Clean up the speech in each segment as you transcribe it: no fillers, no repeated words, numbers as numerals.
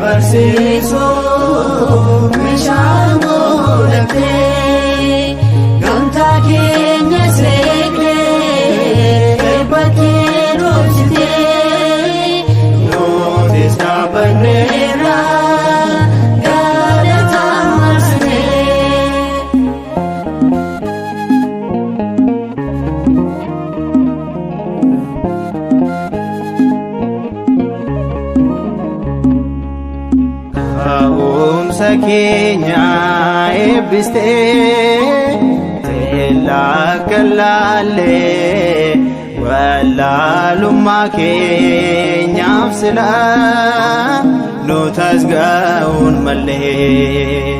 Barsiiso meeshaa moodamtee gamtaa keenya seeqee bakkee roobsitee nootis dhaabbanneerra galataa marsinee. Keenya eebbistee teellaa galaalee wallaalummaa keenyaaf silaa nu tasga'uun mallee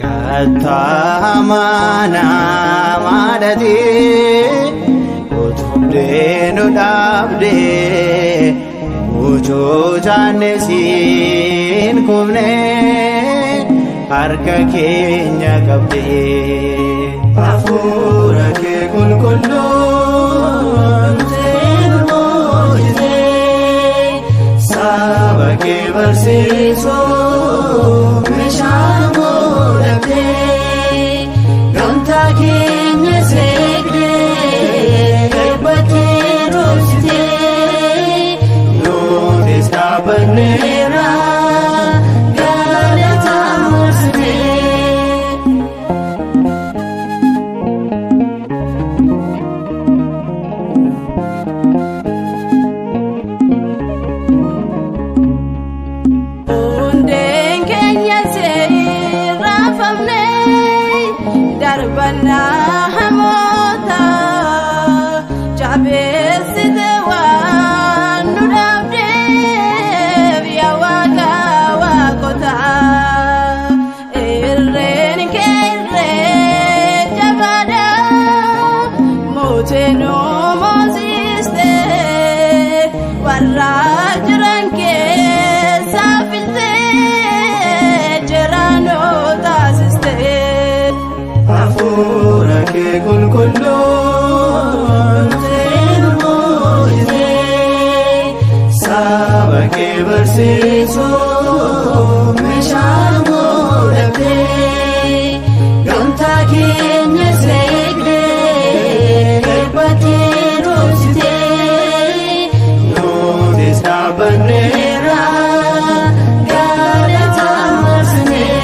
kattaa amaanaa maadhatee utubdee nu dhaabdee ujoo jaannesiin kubnee. Harka keenya qabdee hafuura kee qulqulluun nu moosisee saba kee barsiisuu meeshaa moodamtee gamtaa keenya seeqee bakkee roobsitee nootis dhaabbanneerra. Nahamota jabesite waan nu dhaabdeef yaa waaqa waaqota irreen kee irree jabaadha mootee nu moosiste warra jiran keessa filtee jiraanoo taasiste. Hafuura kee qulqulluun nu moosisee saba kee barsiisuu meeshaa moodamtee gamtaa keenya seeqee bakkee roobsitee nootis dhaabbanneerra galataa marsinee.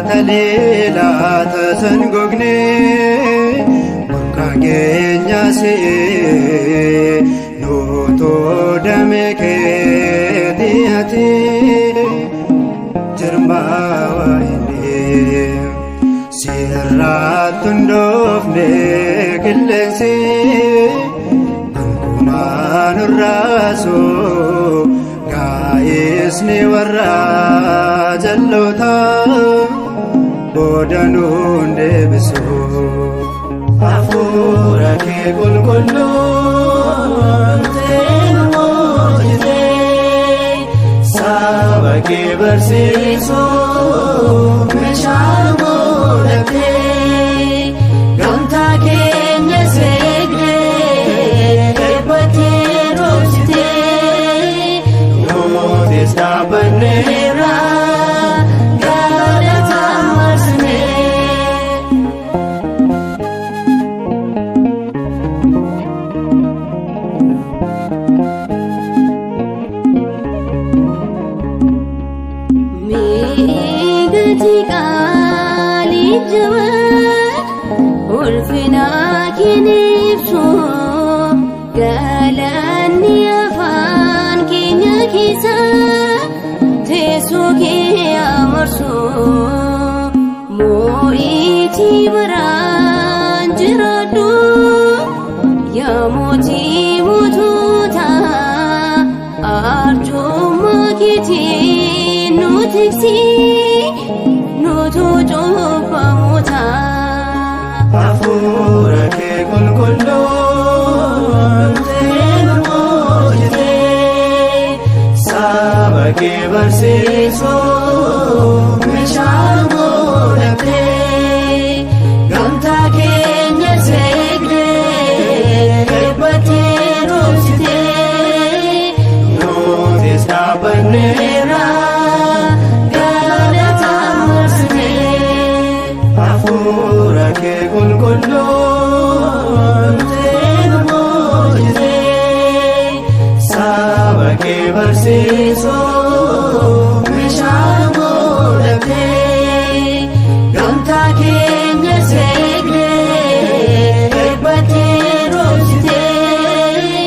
Taleelaa tasan gognee burqaan keenya se'ee nootoo damee keetii ati jirmaa waa'inee sirraatti hundoofnee qilleensi gonkumaa nurraasoo gaa'isni warra jalloota. Boodanuun deebisuu hafuura kee qulqulluun nu moosisee saba kee barsiisuu meeshaa moodamtee gamtaa keenya seeqee bakkee roobsitee nootis dhaabbanneerra. Ulfina keeniibsu galanni afaan keenya keessa teessoo kee amarsu moo'itii baraan jiraadhu yaa mootii mootoota arjummaa keetiin nu tiksi nutu cuuphamuuta. Hafuura kee qulqulluun nu moosisee kee barsiisuu meeshaan godhattee gamtaa keenya seeqnee eebbattee roobsitee nutis dhaabbanneerra galataa marsinee hafuura kee qulqulluun nu moosisee saba kee barsiisuu meeshaan godhattee gamtaa keenya seeqnee eebbattee roobsitee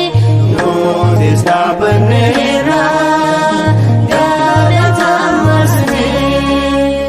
nutis dhaabbanneerra galataa marsinee.